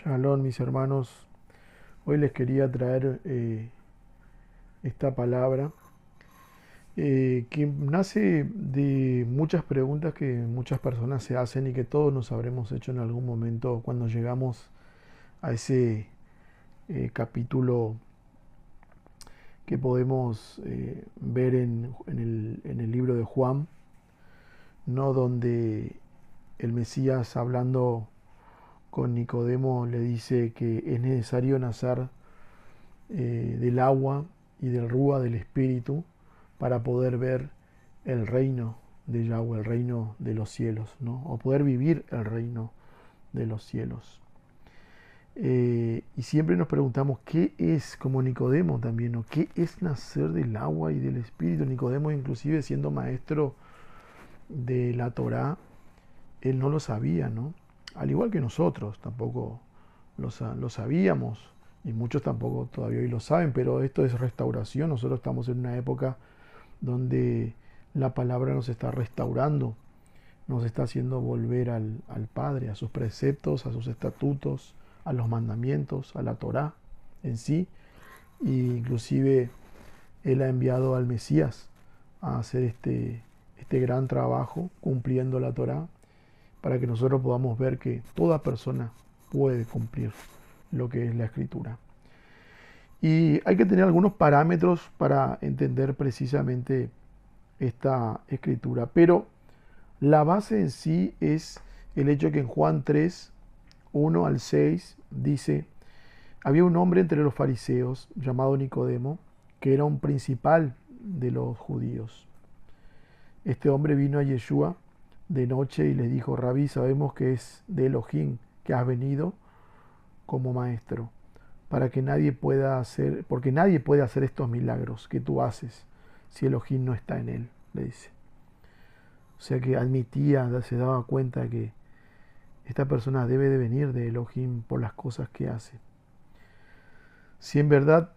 Shalom, mis hermanos. Hoy les quería traer esta palabra que nace de muchas preguntas que muchas personas se hacen y que todos nos habremos hecho en algún momento cuando llegamos a ese capítulo que podemos ver en el libro de Juan, ¿no? Donde el Mesías, hablando con Nicodemo, le dice que es necesario nacer del agua y del rúa del Espíritu para poder ver el reino de Yahweh, el reino de los cielos, ¿no? O poder vivir el reino de los cielos. Y siempre nos preguntamos qué es, como Nicodemo también, ¿no? ¿Qué es nacer del agua y del Espíritu? Nicodemo, inclusive siendo maestro de la Torá, él no lo sabía, ¿no? Al igual que nosotros, tampoco lo sabíamos, y muchos tampoco todavía hoy lo saben, pero esto es restauración. Nosotros estamos en una época donde la palabra nos está restaurando, nos está haciendo volver al Padre, a sus preceptos, a sus estatutos, a los mandamientos, a la Torá en sí. E inclusive Él ha enviado al Mesías a hacer este gran trabajo cumpliendo la Torá, para que nosotros podamos ver que toda persona puede cumplir lo que es la escritura. Y hay que tener algunos parámetros para entender precisamente esta escritura. Pero la base en sí es el hecho que en Juan 3, 1 al 6 dice: había un hombre entre los fariseos llamado Nicodemo, que era un principal de los judíos. Este hombre vino a Yeshua de noche y le dijo: Rabí, sabemos que es de Elohim que has venido como maestro, porque nadie puede hacer estos milagros que tú haces si Elohim no está en él, le dice. O sea que admitía, se daba cuenta que esta persona debe de venir de Elohim por las cosas que hace. Si en verdad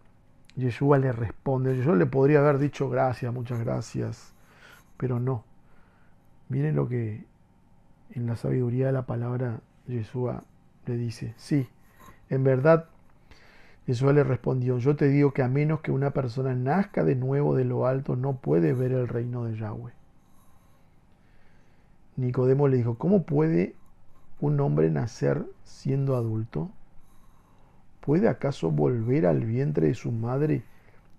Yeshua le responde, yo le podría haber dicho gracias, muchas gracias, pero no. Miren lo que en la sabiduría de la palabra Yeshua le dice: sí, en verdad. Yeshua le respondió: yo te digo que a menos que una persona nazca de nuevo de lo alto, no puede ver el reino de Yahweh. Nicodemo le dijo: ¿cómo puede un hombre nacer siendo adulto? ¿Puede acaso volver al vientre de su madre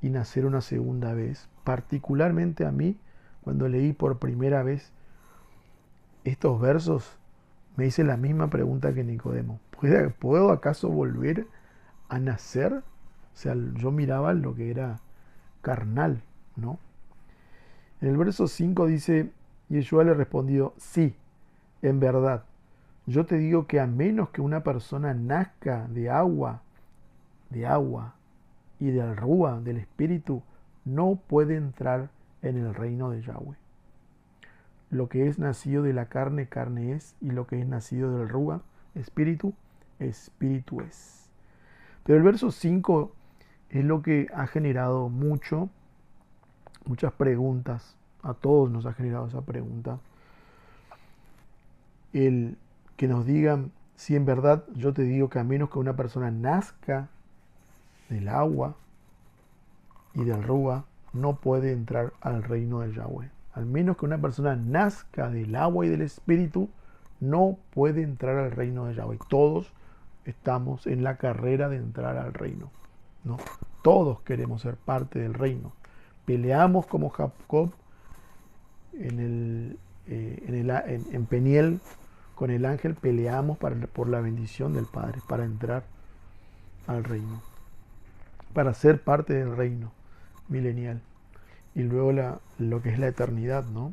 y nacer una segunda vez? Particularmente a mí, cuando leí por primera vez estos versos, me hice la misma pregunta que Nicodemo. ¿Puedo acaso volver a nacer? O sea, yo miraba lo que era carnal, ¿no? En el verso 5 dice: Yeshua le respondió: sí, en verdad, yo te digo que a menos que una persona nazca de agua y del rúa, del Espíritu, no puede entrar en el reino de Yahweh. Lo que es nacido de la carne, carne es, y lo que es nacido del rúa, espíritu, espíritu es. Pero el verso 5 es lo que ha generado muchas preguntas. A todos nos ha generado esa pregunta. El que nos digan: si en verdad yo te digo que a menos que una persona nazca del agua y del rúa, no puede entrar al reino de Yahweh. Al menos que una persona nazca del agua y del espíritu, no puede entrar al reino de Yahweh. Todos estamos en la carrera de entrar al reino, ¿no? Todos queremos ser parte del reino. Peleamos como Jacob en Peniel con el ángel, peleamos por la bendición del Padre, para entrar al reino, para ser parte del reino milenial y luego lo que es la eternidad, ¿no?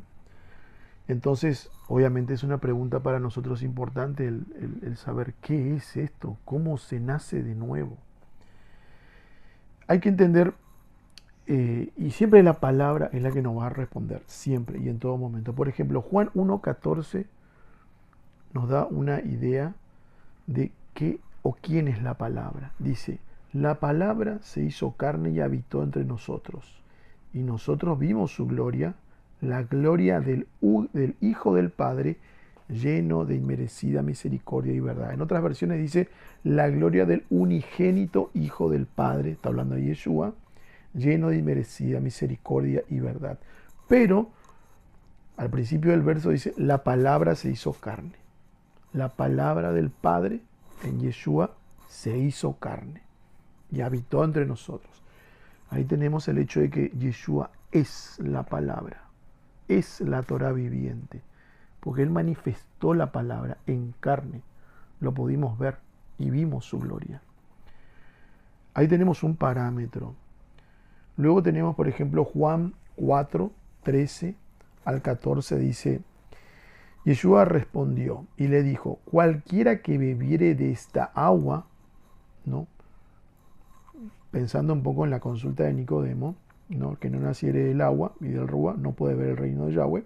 Entonces, obviamente es una pregunta para nosotros importante el saber qué es esto, cómo se nace de nuevo. Hay que entender, y siempre la palabra es la que nos va a responder, siempre y en todo momento. Por ejemplo, Juan 1:14 nos da una idea de qué o quién es la palabra. Dice: la palabra se hizo carne y habitó entre nosotros, y nosotros vimos su gloria, la gloria del Hijo del Padre, lleno de inmerecida misericordia y verdad. En otras versiones dice la gloria del unigénito Hijo del Padre, está hablando de Yeshua, lleno de inmerecida misericordia y verdad. Pero al principio del verso dice, la palabra se hizo carne. La palabra del Padre en Yeshua se hizo carne y habitó entre nosotros. Ahí tenemos el hecho de que Yeshua es la palabra, es la Torah viviente, porque Él manifestó la palabra en carne, lo pudimos ver y vimos su gloria. Ahí tenemos un parámetro. Luego tenemos, por ejemplo, Juan 4, 13 al 14 dice, Yeshua respondió y le dijo, cualquiera que bebiere de esta agua, ¿no? Pensando un poco en la consulta de Nicodemo, ¿no? Que no naciere del agua y del rúa, no puede ver el reino de Yahweh.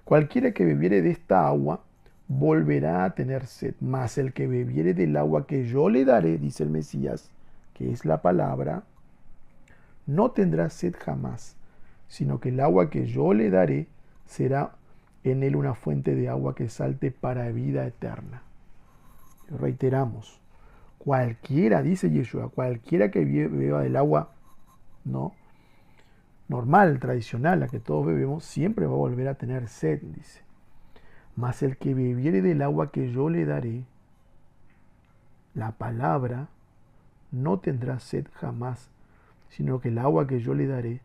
Cualquiera que bebiere de esta agua, volverá a tener sed, mas el que bebiere del agua que yo le daré, dice el Mesías, que es la palabra, no tendrá sed jamás, sino que el agua que yo le daré será en él una fuente de agua que salte para vida eterna. Reiteramos, cualquiera, dice Yeshua, cualquiera que beba del agua, ¿no? Normal, tradicional, la que todos bebemos, siempre va a volver a tener sed, dice. Mas el que bebiere del agua que yo le daré, la palabra, no tendrá sed jamás, sino que el agua que yo le daré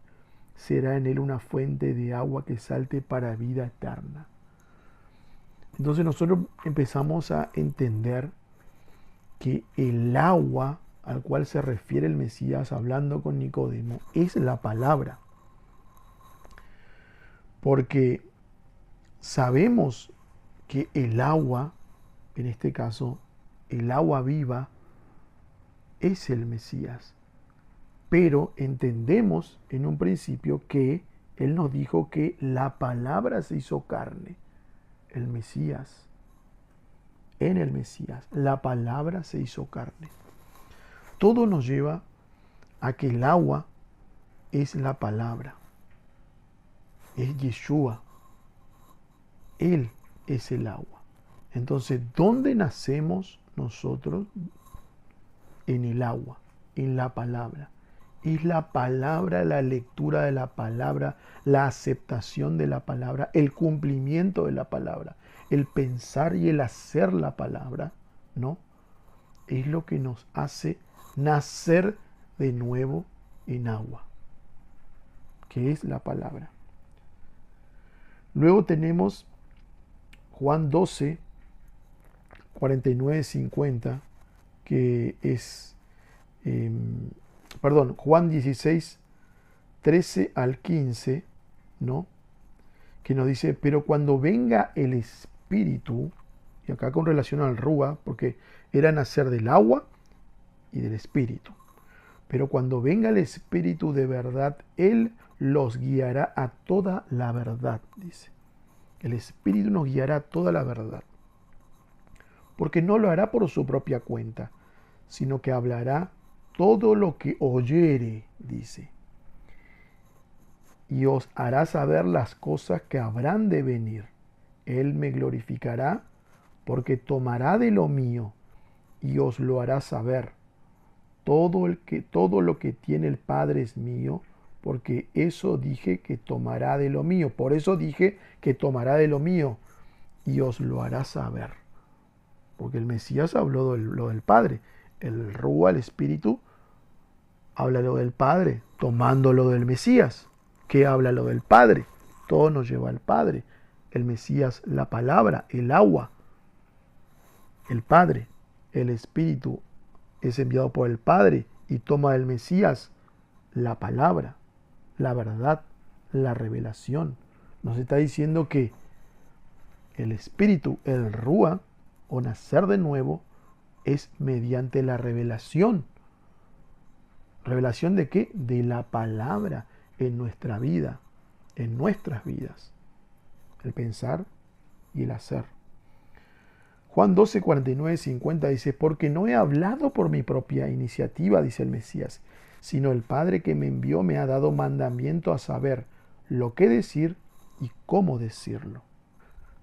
será en él una fuente de agua que salte para vida eterna. Entonces nosotros empezamos a entender que el agua al cual se refiere el Mesías hablando con Nicodemo es la palabra. Porque sabemos que el agua, en este caso, el agua viva, es el Mesías. Pero entendemos en un principio que Él nos dijo que la palabra se hizo carne, el Mesías. En el Mesías, la palabra se hizo carne. Todo nos lleva a que el agua es la palabra. Es Yeshua. Él es el agua. Entonces, ¿dónde nacemos nosotros? En el agua, en la palabra. Es la palabra, la lectura de la palabra, la aceptación de la palabra, el cumplimiento de la palabra, el pensar y el hacer la palabra, ¿no? Es lo que nos hace nacer de nuevo en agua, que es la palabra. Luego tenemos Juan 12, 49, 50, que es, Juan 16, 13 al 15, ¿no? Que nos dice, pero cuando venga el Espíritu, y acá con relación al Rúa, porque era nacer del agua y del Espíritu, pero cuando venga el Espíritu de verdad, Él los guiará a toda la verdad, dice. El Espíritu nos guiará a toda la verdad, porque no lo hará por su propia cuenta, sino que hablará todo lo que oyere, dice, y os hará saber las cosas que habrán de venir. Él me glorificará, porque tomará de lo mío y os lo hará saber. Todo lo que tiene el Padre es mío, porque eso dije que tomará de lo mío. Por eso dije que tomará de lo mío y os lo hará saber. Porque el Mesías habló lo del Padre. El Rúa, el Espíritu, habla lo del Padre, tomando lo del Mesías, que habla lo del Padre. Todo nos lleva al Padre. El Mesías, la palabra, el agua, el Padre, el Espíritu es enviado por el Padre y toma del Mesías la palabra, la verdad, la revelación. Nos está diciendo que el Espíritu, el Rúa, o nacer de nuevo, es mediante la revelación. ¿Revelación de qué? De la palabra en nuestra vida, en nuestras vidas. El pensar y el hacer. Juan 12, 49, 50 dice, porque no he hablado por mi propia iniciativa, dice el Mesías, sino el Padre que me envió me ha dado mandamiento a saber lo que decir y cómo decirlo.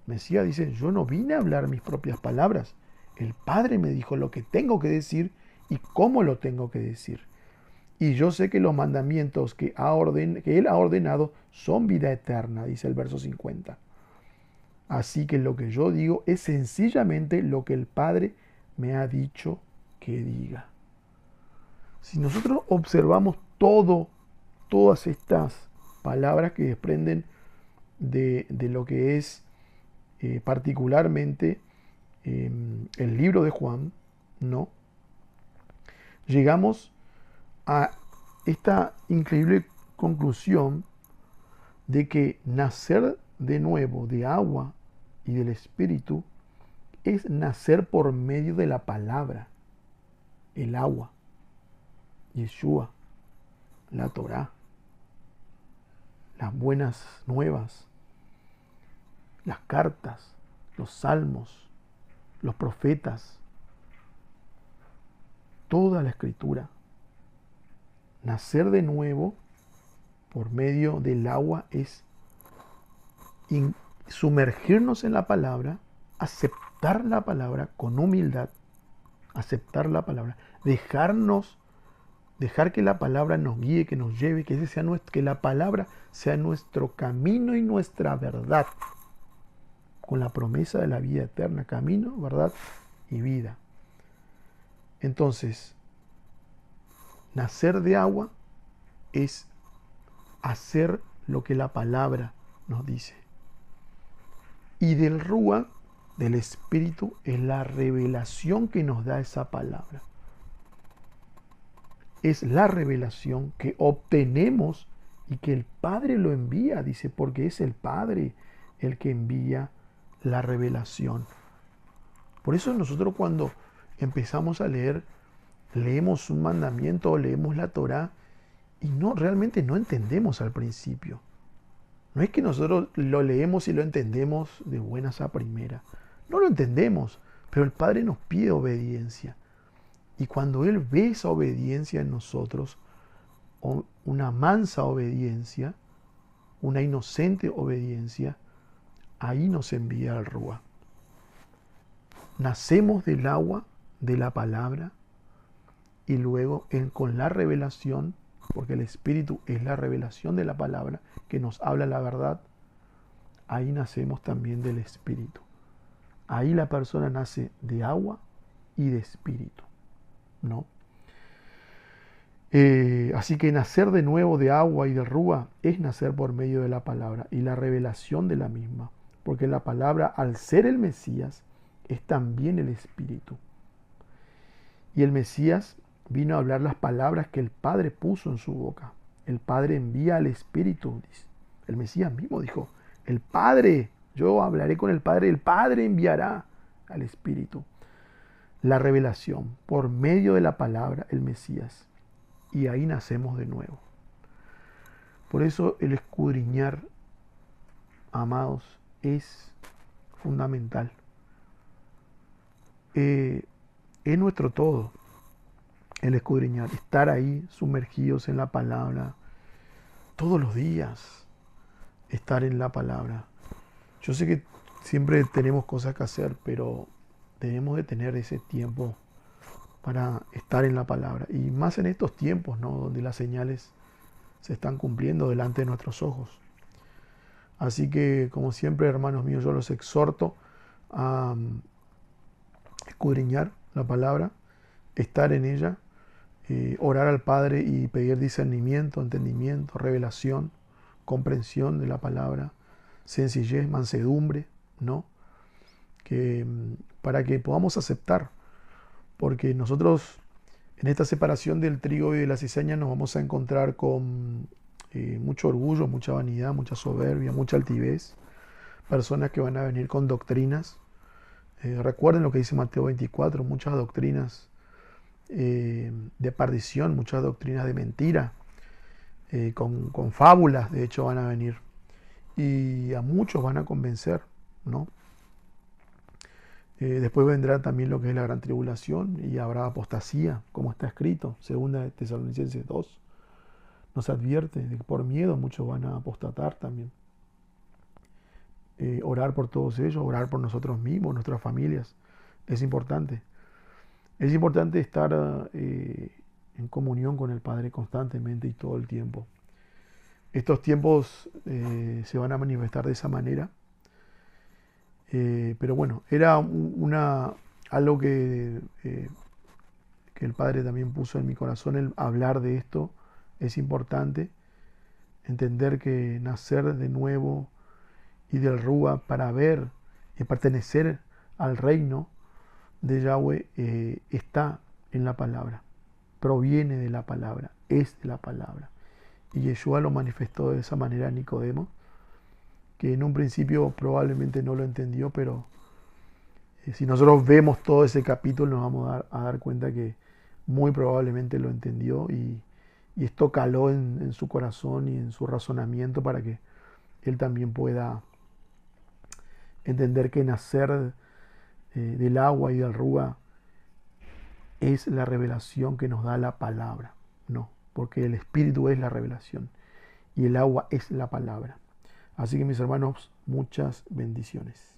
Mesías dice, yo no vine a hablar mis propias palabras. El Padre me dijo lo que tengo que decir y cómo lo tengo que decir. Y yo sé que los mandamientos que Él ha ordenado son vida eterna, dice el verso 50. Así que lo que yo digo es sencillamente lo que el Padre me ha dicho que diga. Si nosotros observamos todas estas palabras que desprenden de lo que es particularmente el libro de Juan, ¿no? Llegamos a esta increíble conclusión de que nacer de nuevo de agua y del Espíritu es nacer por medio de la palabra, el agua, Yeshua, la Torá, las buenas nuevas, las cartas, los salmos, los profetas, toda la escritura. Nacer de nuevo por medio del agua es sumergirnos en la palabra, aceptar la palabra con humildad, aceptar la palabra, dejar que la palabra nos guíe, que nos lleve, que la palabra sea nuestro camino y nuestra verdad, con la promesa de la vida eterna, camino, verdad y vida. Entonces, nacer de agua es hacer lo que la palabra nos dice. Y del Rúa, del Espíritu, es la revelación que nos da esa palabra. Es la revelación que obtenemos y que el Padre lo envía, dice, porque es el Padre el que envía la revelación. Por eso nosotros cuando empezamos a leer, leemos un mandamiento o leemos la Torá y realmente no entendemos al principio. No es que nosotros lo leemos y lo entendemos de buenas a primera. No lo entendemos, pero el Padre nos pide obediencia. Y cuando Él ve esa obediencia en nosotros, una mansa obediencia, una inocente obediencia, ahí nos envía al Rúa. Nacemos del agua, de la palabra, y luego con la revelación, porque el Espíritu es la revelación de la palabra, que nos habla la verdad, ahí nacemos también del Espíritu. Ahí la persona nace de agua y de Espíritu, ¿no? Así que nacer de nuevo de agua y de rúa es nacer por medio de la palabra y la revelación de la misma, porque la palabra, al ser el Mesías, es también el Espíritu. Y el Mesías vino a hablar las palabras que el Padre puso en su boca. El Padre envía al Espíritu. El Mesías mismo dijo, el Padre, yo hablaré con el Padre enviará al Espíritu. La revelación por medio de la palabra, el Mesías. Y ahí nacemos de nuevo. Por eso el escudriñar, amados, es fundamental. Es nuestro todo el escudriñar, estar ahí sumergidos en la palabra, todos los días estar en la palabra. Yo sé que siempre tenemos cosas que hacer, pero tenemos de tener ese tiempo para estar en la palabra. Y más en estos tiempos, ¿no? Donde las señales se están cumpliendo delante de nuestros ojos. Así que, como siempre, hermanos míos, yo los exhorto a escudriñar la palabra, estar en ella, orar al Padre y pedir discernimiento, entendimiento, revelación, comprensión de la palabra, sencillez, mansedumbre, ¿no? Para que podamos aceptar, porque nosotros en esta separación del trigo y de la cizaña nos vamos a encontrar con mucho orgullo, mucha vanidad, mucha soberbia, mucha altivez, personas que van a venir con doctrinas. Recuerden lo que dice Mateo 24, muchas doctrinas de perdición, muchas doctrinas de mentira, con fábulas, de hecho, van a venir. Y a muchos van a convencer, ¿no? Después vendrá también lo que es la gran tribulación y habrá apostasía, como está escrito, segunda de Tesalonicenses 2. Nos advierte de que por miedo muchos van a apostatar también. orar por todos ellos, orar por nosotros mismos, nuestras familias. Es importante. Es importante estar en comunión con el Padre constantemente y todo el tiempo. Estos tiempos se van a manifestar de esa manera. Pero bueno, era algo que el Padre también puso en mi corazón, el hablar de esto. Es importante entender que nacer de nuevo y del Rúa para ver y pertenecer al reino de Yahweh está en la palabra, proviene de la palabra, es de la palabra. Y Yeshua lo manifestó de esa manera a Nicodemo, que en un principio probablemente no lo entendió, pero si nosotros vemos todo ese capítulo nos vamos a dar cuenta que muy probablemente lo entendió y esto caló en su corazón y en su razonamiento para que él también pueda entender que nacer del agua y del rúa es la revelación que nos da la palabra. No, porque el Espíritu es la revelación y el agua es la palabra. Así que mis hermanos, muchas bendiciones.